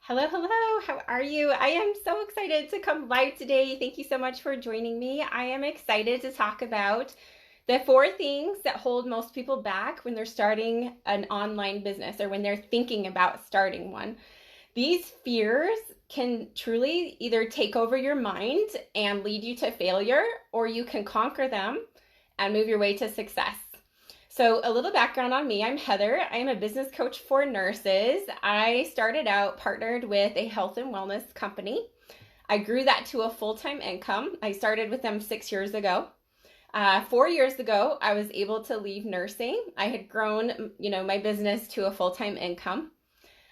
Hello, hello. How are you? I am so excited to come live today. Thank you so much for joining me. I am excited to talk about the four things that hold most people back when they're starting an online business or when they're thinking about starting one. These fears can truly either take over your mind and lead you to failure, or you can conquer them and move your way to success. So, a little background on me. I'm Heather. I am a business coach for nurses. I started out partnered with a health and wellness company. I grew that to a full-time income. I started with them 6 years ago. 4 years ago, I was able to leave nursing. I had grown, my business to a full-time income.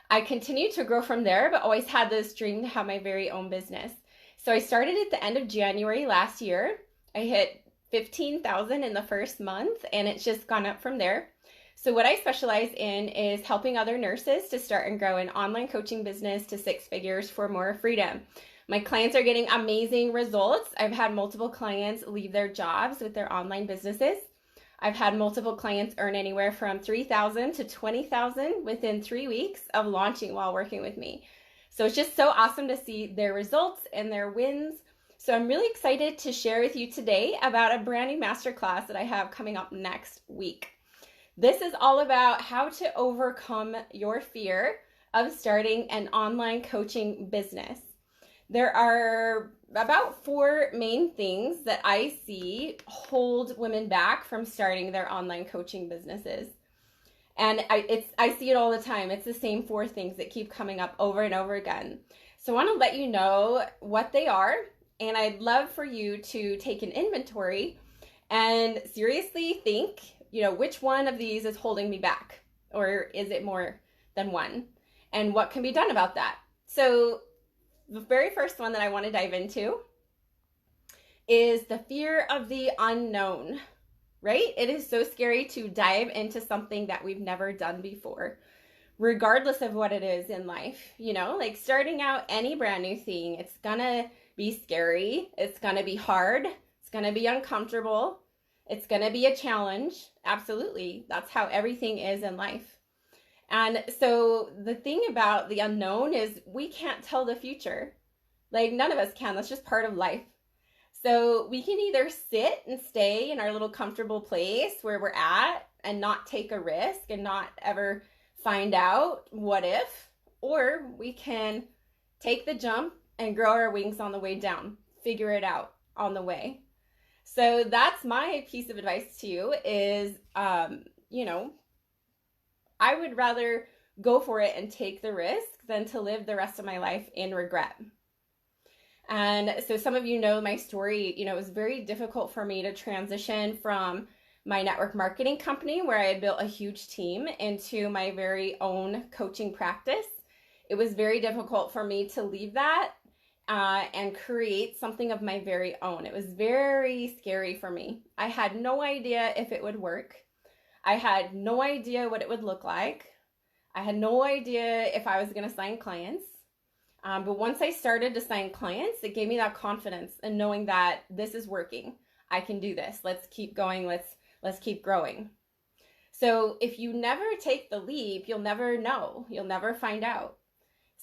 I continued to grow from there, but always had this dream to have my very own business. So I started at the end of January last year. I hit 15,000 in the first month, and it's just gone up from there. So what I specialize in is helping other nurses to start and grow an online coaching business to six figures for more freedom. My clients are getting amazing results. I've had multiple clients leave their jobs with their online businesses. I've had multiple clients earn anywhere from 3,000 to 20,000 within 3 weeks of launching while working with me. So it's just so awesome to see their results and their wins. So I'm really excited to share with you today about a brand new masterclass that I have coming up next week. This is all about how to overcome your fear of starting an online coaching business. There are about four main things that I see hold women back from starting their online coaching businesses. And I see it all the time. It's the same four things that keep coming up over and over again. So I want to let you know what they are. And I'd love for you to take an inventory and seriously think, which one of these is holding me back? Or is it more than one? And what can be done about that? So the very first one that I want to dive into is the fear of the unknown, right? It is so scary to dive into something that we've never done before, regardless of what it is in life. Like starting out any brand new thing, it's gonna be scary. It's going to be hard. It's going to be uncomfortable. It's going to be a challenge. Absolutely. That's how everything is in life. And so the thing about the unknown is we can't tell the future. Like none of us can. That's just part of life. So we can either sit and stay in our little comfortable place where we're at and not take a risk and not ever find out what if, or we can take the jump and grow our wings on the way down, figure it out on the way. So that's my piece of advice to you is, I would rather go for it and take the risk than to live the rest of my life in regret. And so some of you know my story. It was very difficult for me to transition from my network marketing company where I had built a huge team into my very own coaching practice. It was very difficult for me to leave that and create something of my very own. It was very scary for me. I had no idea if it would work. I had no idea what it would look like. I had no idea if I was going to sign clients. But once I started to sign clients, it gave me that confidence in knowing that this is working. I can do this. Let's keep going. Let's keep growing. So if you never take the leap, you'll never know. You'll never find out.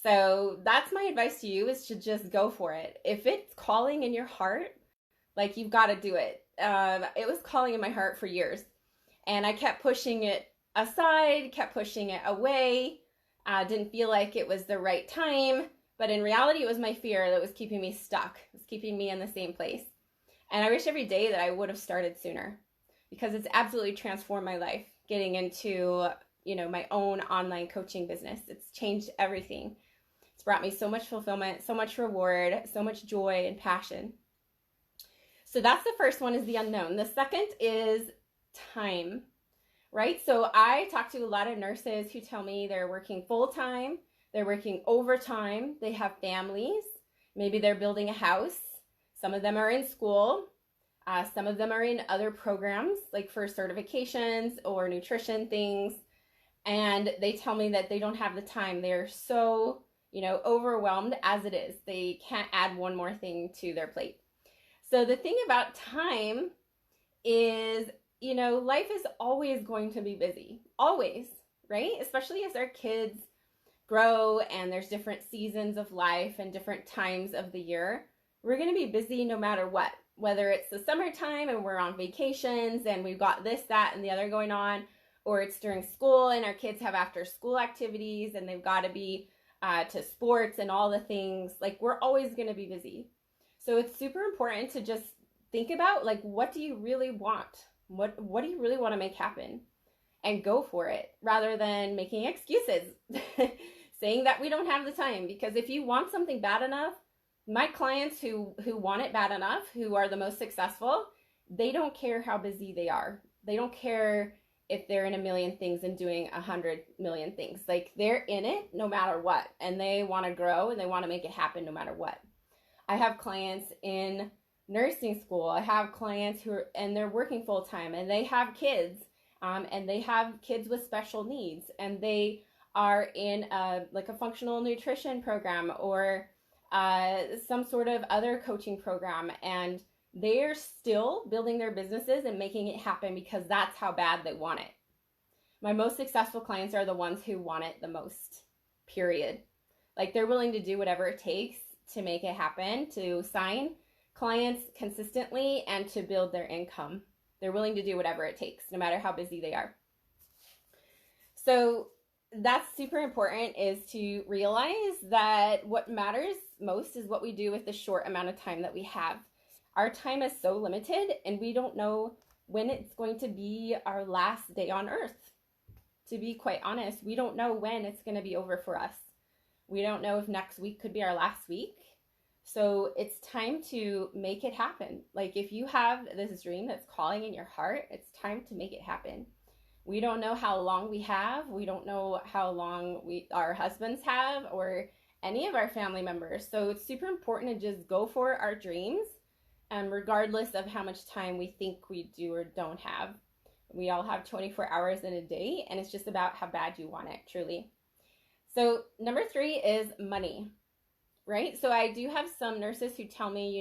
So that's my advice to you, is to just go for it. If it's calling in your heart, like you've got to do it. It was calling in my heart for years. And I kept pushing it aside, kept pushing it away. Didn't feel like it was the right time. But in reality, it was my fear that was keeping me stuck. It was keeping me in the same place. And I wish every day that I would have started sooner, because it's absolutely transformed my life getting into, my own online coaching business. It's changed everything. It's brought me so much fulfillment, so much reward, so much joy and passion. So that's the first one, is the unknown. The second is time, right? So I talk to a lot of nurses who tell me they're working full-time, they're working overtime, they have families, maybe they're building a house. Some of them are in school. Some of them are in other programs, like for certifications or nutrition things. And they tell me that they don't have the time. They're so, overwhelmed as it is. They can't add one more thing to their plate. So the thing about time is, life is always going to be busy. Always, right? Especially as our kids grow and there's different seasons of life and different times of the year, we're going to be busy no matter what. Whether it's the summertime and we're on vacations and we've got this, that, and the other going on, or it's during school and our kids have after school activities and they've got to be to sports and all the things, like we're always going to be busy. So it's super important to just think about, like, what do you really want? What do you really want to make happen? And go for it rather than making excuses, saying that we don't have the time. Because if you want something bad enough, my clients who want it bad enough, who are the most successful, they don't care how busy they are. They don't care if they're in a million things and doing 100 million things. Like, they're in it no matter what, and they want to grow and they want to make it happen no matter what. I have clients in nursing school. I have clients and they're working full time and they have kids, and they have kids with special needs, and they are in a functional nutrition program or some sort of other coaching program, and they're still building their businesses and making it happen because that's how bad they want it. My most successful clients are the ones who want it the most, period. Like, they're willing to do whatever it takes to make it happen, to sign clients consistently and to build their income. They're willing to do whatever it takes, no matter how busy they are. So that's super important, is to realize that what matters most is what we do with the short amount of time that we have. Our time is so limited, and we don't know when it's going to be our last day on earth. To be quite honest, we don't know when it's going to be over for us. We don't know if next week could be our last week. So it's time to make it happen. Like, if you have this dream that's calling in your heart, it's time to make it happen. We don't know how long we have. We don't know how long our husbands have, or any of our family members. So it's super important to just go for our dreams, and regardless of how much time we think we do or don't have. We all have 24 hours in a day, and it's just about how bad you want it, truly. So number 3 is money, right? So I do have some nurses who tell me,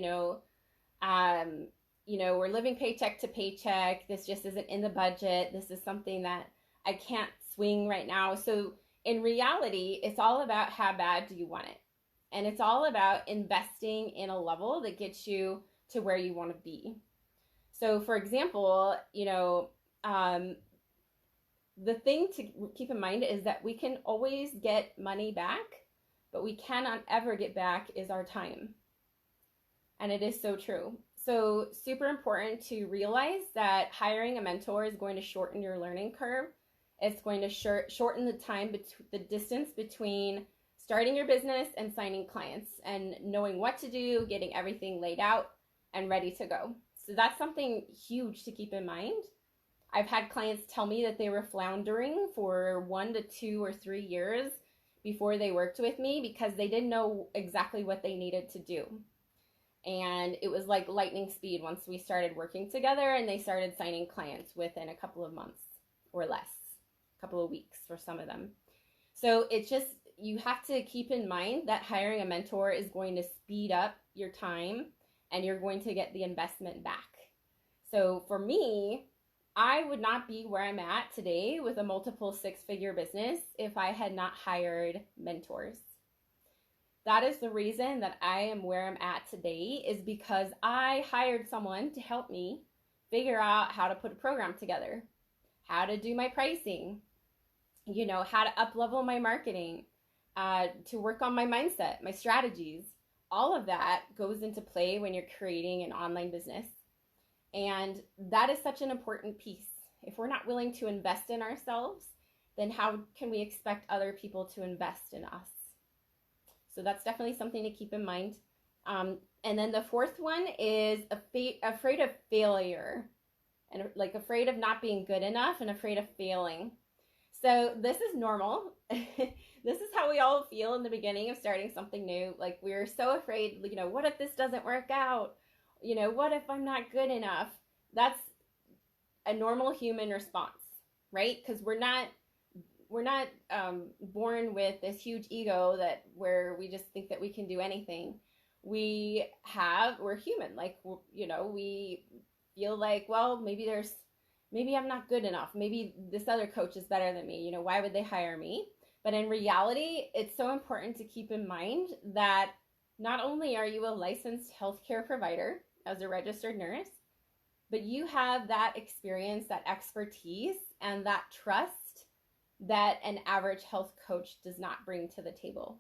we're living paycheck to paycheck. This just isn't in the budget. This is something that I can't swing right now. So in reality, it's all about how bad do you want it? And it's all about investing in a level that gets you to where you want to be. So for example, the thing to keep in mind is that we can always get money back, but we cannot ever get back is our time. And it is so true. So super important to realize that hiring a mentor is going to shorten your learning curve. It's going to shorten the time, the distance between starting your business and signing clients, and knowing what to do, getting everything laid out and ready to go. So that's something huge to keep in mind. I've had clients tell me that they were floundering for 1 to 2 or 3 years before they worked with me because they didn't know exactly what they needed to do. And it was like lightning speed once we started working together, and they started signing clients within a couple of months or less, a couple of weeks for some of them. So it's just, you have to keep in mind that hiring a mentor is going to speed up your time, and you're going to get the investment back. So for me, I would not be where I'm at today with a multiple 6-figure business if I had not hired mentors. That is the reason that I am where I'm at today, is because I hired someone to help me figure out how to put a program together, how to do my pricing, how to up-level my marketing, to work on my mindset, my strategies. All of that goes into play when you're creating an online business. And that is such an important piece. If we're not willing to invest in ourselves, then how can we expect other people to invest in us? So that's definitely something to keep in mind. And then the 4th one is afraid of failure, and afraid of not being good enough and afraid of failing. So this is normal. This is how we all feel in the beginning of starting something new. Like, we're so afraid, what if this doesn't work out? What if I'm not good enough? That's a normal human response, right? Because we're not born with this huge ego where we just think that we can do anything. We're human. We feel like, well, maybe I'm not good enough. Maybe this other coach is better than me. Why would they hire me? But in reality, it's so important to keep in mind that not only are you a licensed healthcare provider as a registered nurse, but you have that experience, that expertise, and that trust that an average health coach does not bring to the table.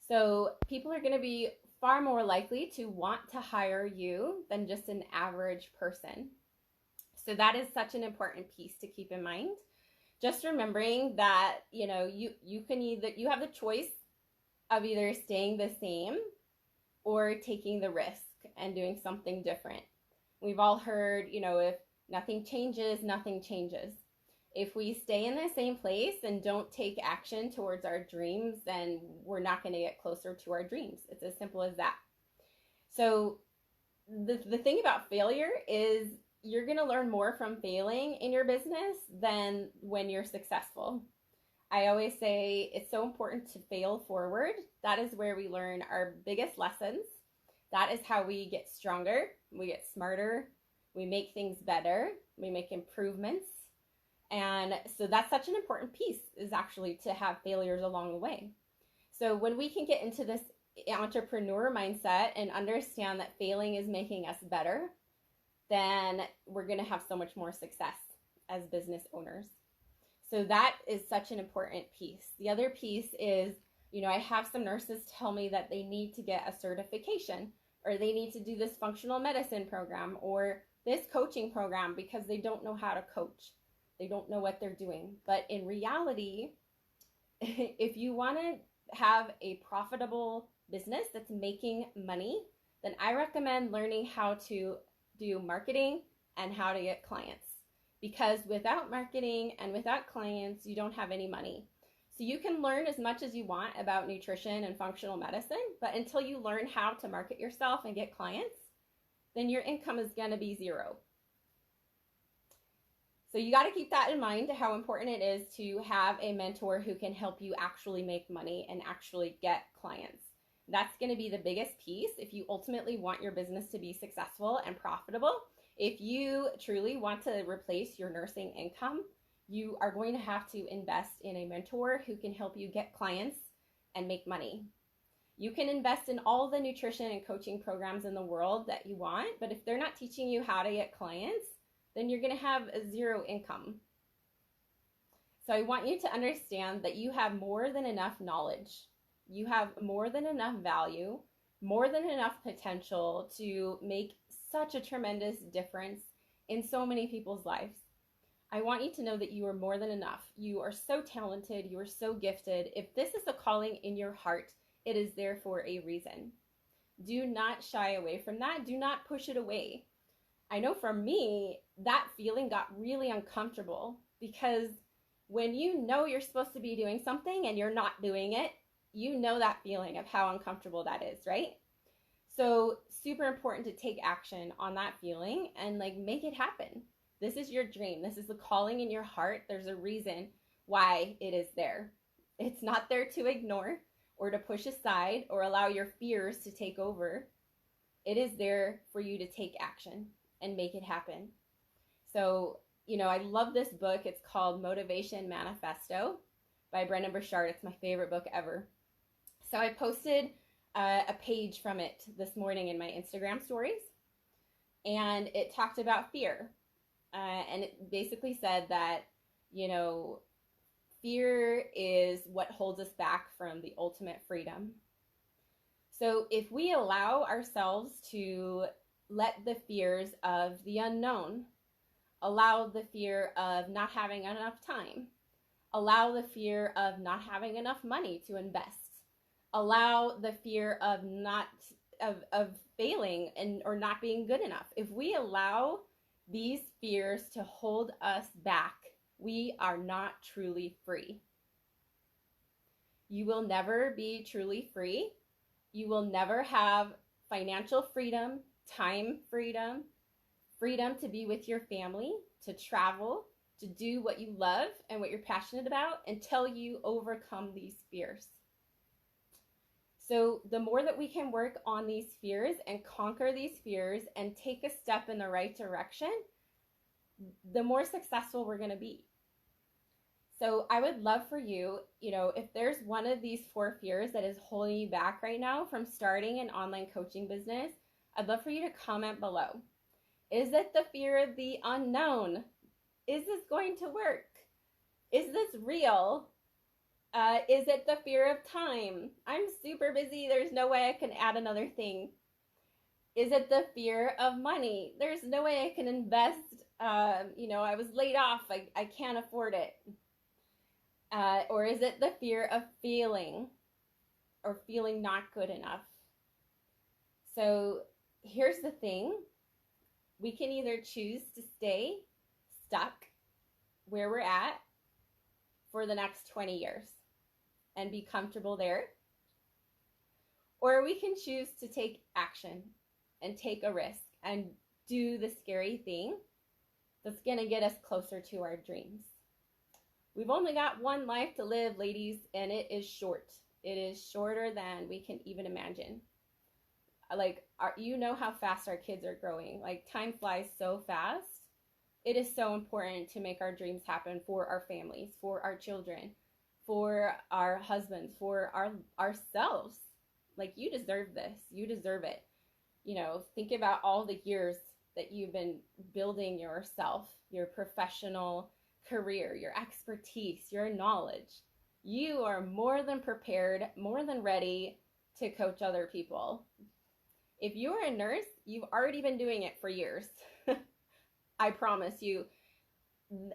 So people are going to be far more likely to want to hire you than just an average person. So that is such an important piece to keep in mind. Just remembering that, you have the choice of either staying the same or taking the risk and doing something different. We've all heard, if nothing changes, nothing changes. If we stay in the same place and don't take action towards our dreams, then we're not going to get closer to our dreams. It's as simple as that. So the thing about failure is you're going to learn more from failing in your business than when you're successful. I always say it's so important to fail forward. That is where we learn our biggest lessons. That is how we get stronger, we get smarter, we make things better, we make improvements. And so that's such an important piece, is actually to have failures along the way. So when we can get into this entrepreneur mindset and understand that failing is making us better, then we're going to have so much more success as business owners. So that is such an important piece. The other piece is, I have some nurses tell me that they need to get a certification, or they need to do this functional medicine program or this coaching program because they don't know how to coach. They don't know what they're doing. But in reality, if you want to have a profitable business that's making money, then I recommend learning how to do marketing and how to get clients. Because without marketing and without clients, you don't have any money. So you can learn as much as you want about nutrition and functional medicine, but until you learn how to market yourself and get clients, then your income is going to be zero. So you got to keep that in mind, how important it is to have a mentor who can help you actually make money and actually get clients. That's going to be the biggest piece if you ultimately want your business to be successful and profitable. If you truly want to replace your nursing income, you are going to have to invest in a mentor who can help you get clients and make money. You can invest in all the nutrition and coaching programs in the world that you want, but if they're not teaching you how to get clients, then you're going to have a zero income. So I want you to understand that you have more than enough knowledge. You have more than enough value, more than enough potential to make such a tremendous difference in so many people's lives. I want you to know that you are more than enough. You are so talented. You are so gifted. If this is a calling in your heart, it is there for a reason. Do not shy away from that. Do not push it away. I know for me, that feeling got really uncomfortable because when you know you're supposed to be doing something and you're not doing it, you know that feeling of how uncomfortable that is, right? So super important to take action on that feeling and make it happen. This is your dream. This is the calling in your heart. There's a reason why it is there. It's not there to ignore or to push aside or allow your fears to take over. It is there for you to take action and make it happen. So, I love this book. It's called Motivation Manifesto by Brendon Burchard. It's my favorite book ever. So I posted a page from it this morning in my Instagram stories, and it talked about fear. And it basically said that, fear is what holds us back from the ultimate freedom. So if we allow ourselves to let the fears of the unknown, allow the fear of not having enough time, allow the fear of not having enough money to invest, allow the fear of failing or not being good enough. If we allow these fears to hold us back, we are not truly free. You will never be truly free. You will never have financial freedom, time freedom, freedom to be with your family, to travel, to do what you love and what you're passionate about until you overcome these fears. So the more that we can work on these fears and conquer these fears and take a step in the right direction, the more successful we're going to be. So I would love for you, if there's one of these 4 fears that is holding you back right now from starting an online coaching business, I'd love for you to comment below. Is it the fear of the unknown? Is this going to work? Is this real? Is it the fear of time? I'm super busy. There's no way I can add another thing. Is it the fear of money? There's no way I can invest. I was laid off. I can't afford it. Or is it the fear of feeling or feeling not good enough? So here's the thing. We can either choose to stay stuck where we're at for the next 20 years and be comfortable there, or we can choose to take action and take a risk and do the scary thing that's going to get us closer to our dreams. We've only got one life to live, ladies, and it is short. It is shorter than we can even imagine. You know how fast our kids are growing. Time flies so fast. It is so important to make our dreams happen for our families, for our children, for our husbands, for ourselves. You deserve this. You deserve it. Think about all the years that you've been building yourself, your professional career, your expertise, your knowledge. You are more than prepared, more than ready to coach other people. If you're a nurse, you've already been doing it for years. I promise you.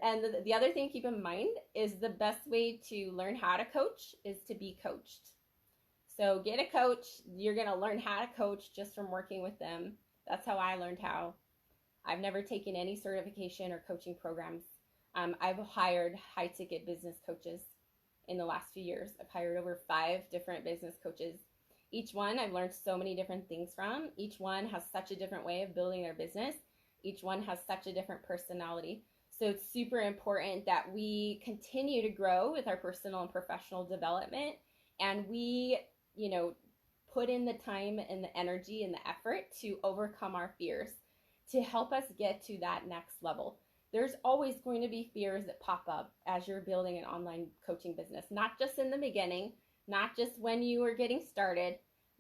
And the other thing to keep in mind is the best way to learn how to coach is to be coached. So get a coach. You're going to learn how to coach just from working with them. That's how I learned how. I've never taken any certification or coaching programs. I've hired high-ticket business coaches in the last few years. I've hired over 5 different business coaches. Each one I've learned so many different things from. Each one has such a different way of building their business. Each one has such a different personality. So it's super important that we continue to grow with our personal and professional development, and we, put in the time and the energy and the effort to overcome our fears to help us get to that next level. There's always going to be fears that pop up as you're building an online coaching business, not just in the beginning, not just when you are getting started.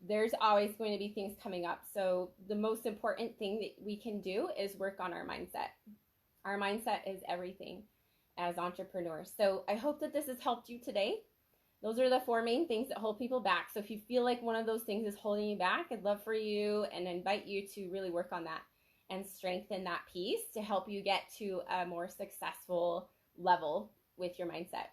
There's always going to be things coming up. So the most important thing that we can do is work on our mindset. Our mindset is everything as entrepreneurs. So I hope that this has helped you today. Those are the 4 main things that hold people back. So if you feel like one of those things is holding you back, I'd love for you and invite you to really work on that and strengthen that piece to help you get to a more successful level with your mindset.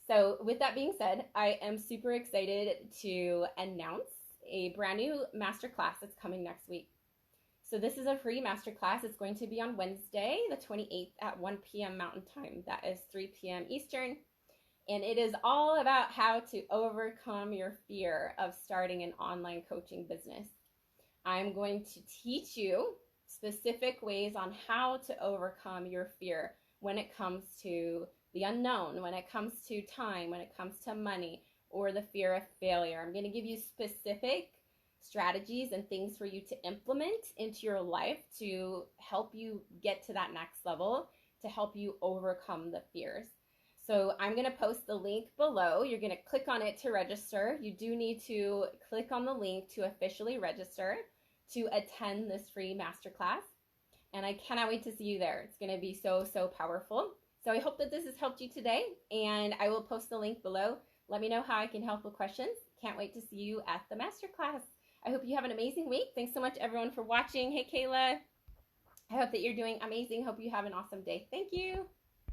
So with that being said, I am super excited to announce a brand new masterclass that's coming next week. So this is a free masterclass. It's going to be on Wednesday, the 28th at 1 p.m. Mountain Time. That is 3 p.m. Eastern. And it is all about how to overcome your fear of starting an online coaching business. I'm going to teach you specific ways on how to overcome your fear when it comes to the unknown, when it comes to time, when it comes to money, or the fear of failure. I'm going to give you specific strategies and things for you to implement into your life to help you get to that next level, to help you overcome the fears. So I'm going to post the link below. You're going to click on it to register. You do need to click on the link to officially register to attend this free masterclass. And I cannot wait to see you there. It's going to be so, so powerful. So I hope that this has helped you today, and I will post the link below. Let me know how I can help with questions. Can't wait to see you at the masterclass. I hope you have an amazing week. Thanks so much, everyone, for watching. Hey, Kayla. I hope that you're doing amazing. Hope you have an awesome day. Thank you.